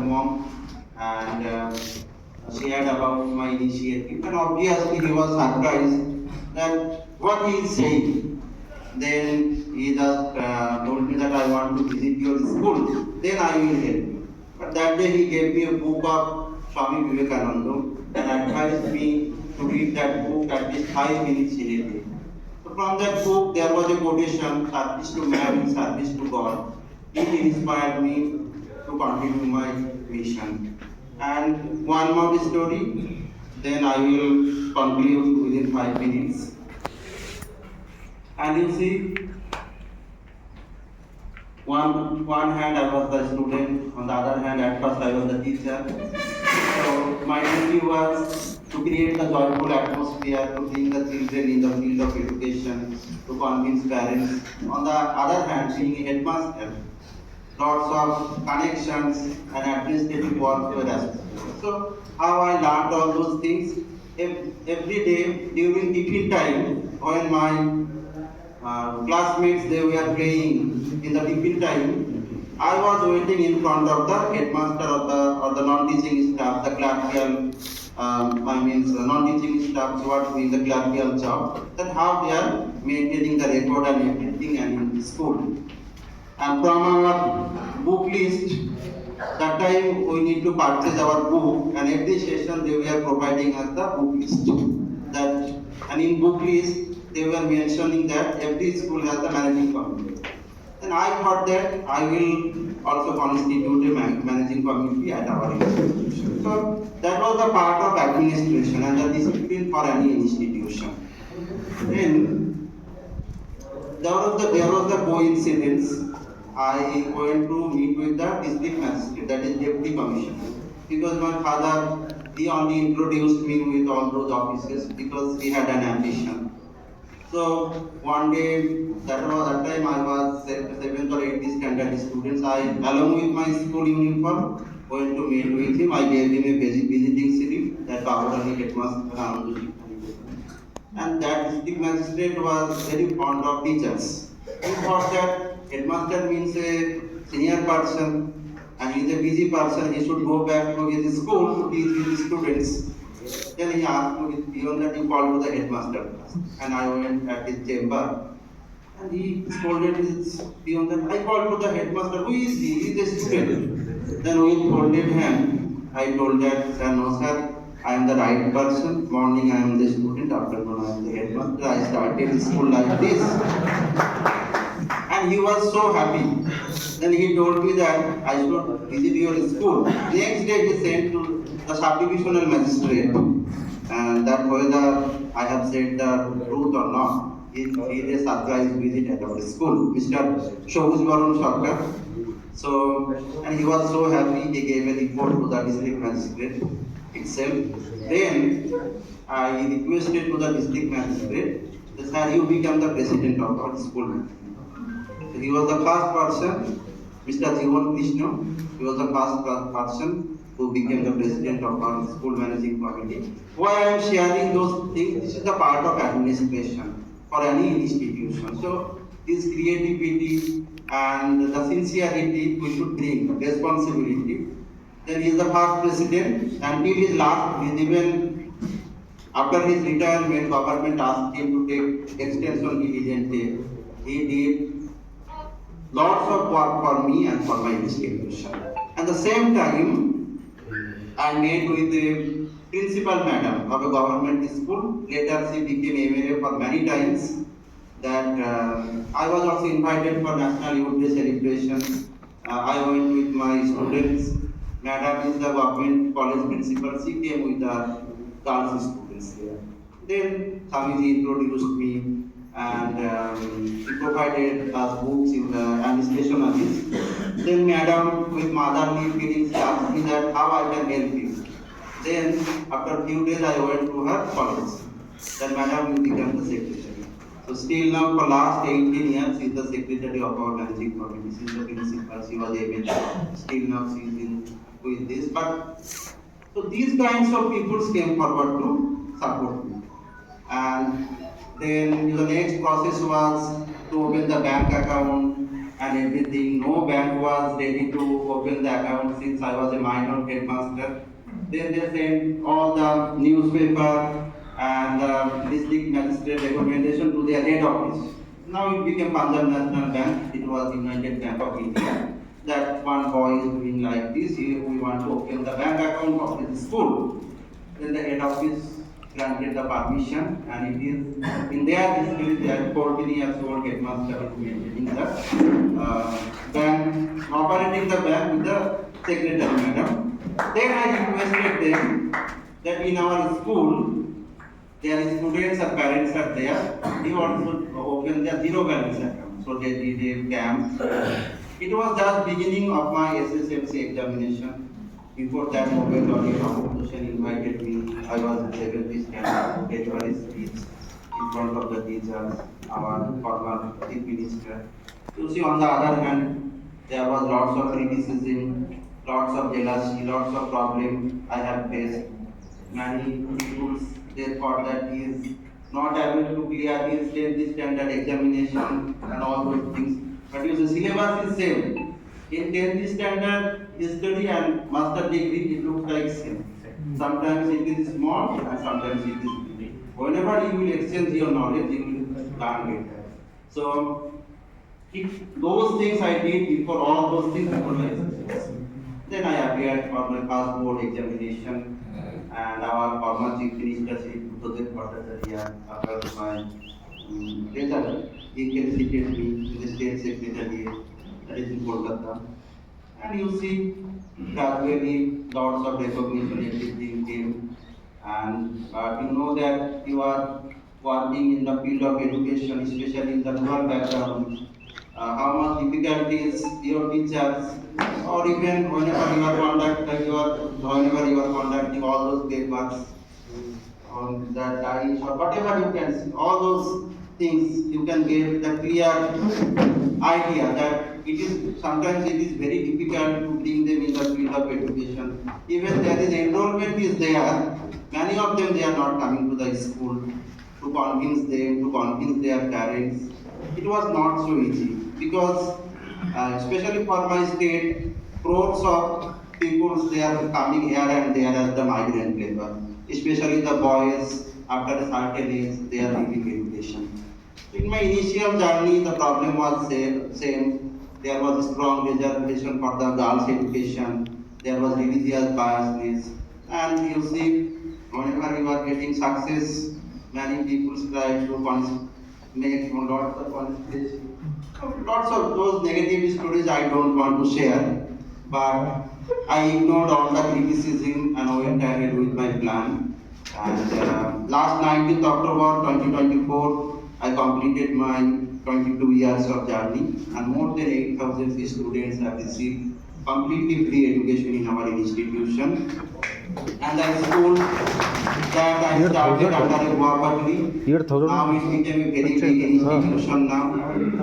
mom, and she heard about my initiative, and obviously he was surprised that what he is saying. Then he just told me that I want to visit your school, then I will help you. But that day he gave me a book of Swami Vivekananda and advised me to read that book at least 5 minutes in a day. So from that book there was a quotation, service to man, service to God. It inspired me to continue my mission. And one more story, then I will conclude within 5 minutes. And you see, one hand I was the student, on the other hand at first I was the teacher. So my duty was to create a joyful atmosphere, to bring the children in the field of education, to convince parents. On the other hand, being a headmaster, lots of connections and administrative work were aspects. So how I learned all those things, every day during tiffin time, when my classmates they were playing in the tiffin time, I was waiting in front of the headmaster or the non-teaching staff, the clerical, non-teaching staff who are doing the clerical job, that how they are maintaining the record and everything and in school. And from our book list, that time we need to purchase our book, and every session they were providing us the book list. That and in book list they were mentioning that every school has a managing committee. And I thought that I will also constitute a managing committee at our institution. So that was the part of administration and the discipline for any institution. Then there was the coincidence. I went to meet with the district magistrate, that is deputy commissioner, because my father, he only introduced me with all those offices because he had an ambition. So one day, that time I was 7th or 8th standard students. I, along with my school uniform, went to meet with him. I gave him a visiting slip that Babar headmaster, and that district magistrate was very fond of teachers. He thought that headmaster means a senior person and he is a busy person, he should go back to his school to teach his students. Then he asked me with peon that he called to the headmaster, and I went at his chamber, and he scolded his peon that I called to the headmaster, who is he? He is a student. Then with folded hand, I told that, sir, no sir, I am the right person. Morning I am the student, afternoon I am the headmaster. I started school like this. And he was so happy. Then he told me that I should visit your school. Next day he sent to the subdivisional magistrate, and that whether I have said the truth or not, he did a surprise visit at our school, Mr. Shobuj Baron Sarkar. So, and he was so happy, he gave a report to the district magistrate itself. Then I requested to the district magistrate that, sir, you become the president of our school. So he was the first person, Mr. Jivan Krishna, he was the first person who became the president of our school managing committee. Why I am sharing those things? This is the part of administration for any institution. So this creativity and the sincerity we should bring, responsibility. Then he is the first president until his last, even after his retirement, government asked him to take extension, he didn't take. He did lots of work for me and for my institution. At the same time, I met with the principal madam of a government school. Later she became MLA for many times. That I was also invited for National Youth Day celebration. I went with my students. Madam is the government college principal. She came with the girls students here. Then Swamiji introduced me, and he provided us books in the administration office. Then madam with motherly feelings asked me that how I can help you. Then after a few days I went to her college. Then madam you became the secretary. So still now for last 18 years she is the secretary of our managing committee. She is the principal, she was able. Still now she is in with this. But so these kinds of people came forward to support me. And then the next process was to open the bank account, and everything. No bank was ready to open the account since I was a minor headmaster. Then they sent all the newspaper and district magistrate recommendation to their head office. Now it became Punjab National Bank. It was United Bank of India. That one boy is doing like this. Here we want to open the bank account of the school. Then the head office granted the permission, and it is in their history they are 14 years old headmaster is maintaining the bank, operating the bank with the secretary madam. Then I requested them that in our school their students and parents are there. They also open their zero balance account. So they did a camp. It was just beginning of my SSLC examination. Before that, mobile audio competition invited me. I was in 7th standard, gave a speech in front of the teachers, our former chief minister. You see, on the other hand, there was lots of criticism, lots of jealousy, lots of problems I have faced. Many people they thought that he is not able to clear his 10th standard examination and all those things. But the syllabus is same. In 10th standard history and master degree, it looks like same. Sometimes it is small and sometimes it is big. Whenever you will exchange your knowledge, you will learn it. So, if those things I did before all those things before my SSLC. Then I appeared for my first board examination, and our former chief minister, Sri Bhutodev Bhattacharya, after my result, he felicitated me in the state secretariat, that is in Kolkata. And you see, gradually lots of recognition, everything came, and you know that you are working in the field of education, especially in the rural background. How much difficulties your teachers, or even whenever you are conducting all those papers on that dice or whatever you can see, all those things you can get the clear idea that it is sometimes it is very difficult to bring them in the field of education. Even there is enrollment is there, many of them they are not coming to the school to convince them, to convince their parents. It was not so easy because especially for my state, crores of people they are coming here and there as the migrant labor. Especially the boys after a certain age they are leaving education. In my initial journey, the problem was same. There was a strong reservation for the girls' education. There was religious biasness, and you see, whenever you are getting success, many people try to make lots of conspiracy. Lots of those negative stories I don't want to share, but I ignored all the criticism and went ahead with my plan. And last 19th October 2024, I completed my 22 years of journey, and more than 8,000 students have received completely free education in our institution. And the school that I started under a cooperatively, now it became a very big institution now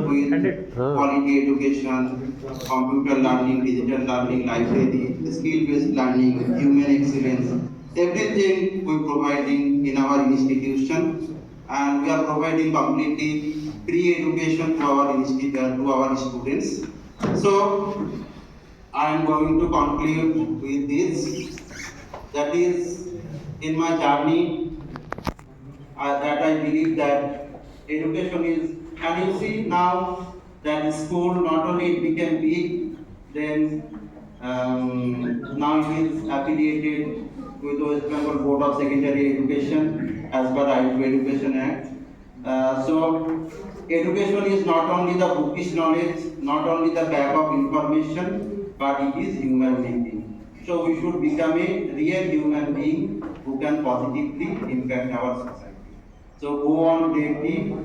with quality education, computer learning, digital learning, library, skill-based learning, human excellence. Everything we are providing in our institution, and we are providing completely free education to our to our students. So I am going to conclude with this. That is, in my journey, that I believe that education is, and you see now that school not only it became big, then now it is affiliated with the West Bengal Board of Secondary Education as per Right to Education Act. So education is not only the bookish knowledge, not only the bag of information, but it is human being. So we should become a real human being who can positively impact our society. So go on bravely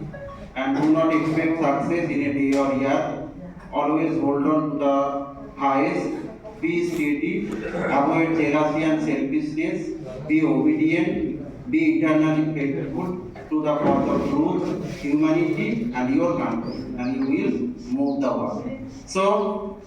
and do not expect success in a day or year. Always hold on to the highest. Be steady, avoid jealousy and selfishness, be obedient, be eternally faithful to the cause of truth, humanity and your country, and you will move the world. So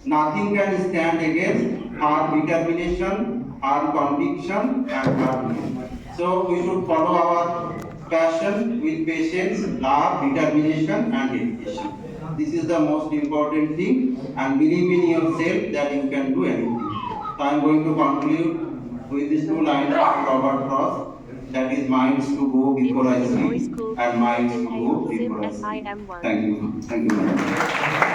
nothing can stand against our determination, our conviction and our will. So we should follow our passion with patience, love, determination, and dedication. This is the most important thing, and believe in yourself that you can do anything. So I am going to conclude with these two lines of Robert Frost. That is, minds to go before I sleep, and minds to go before I sleep. Thank you. Thank you, madam.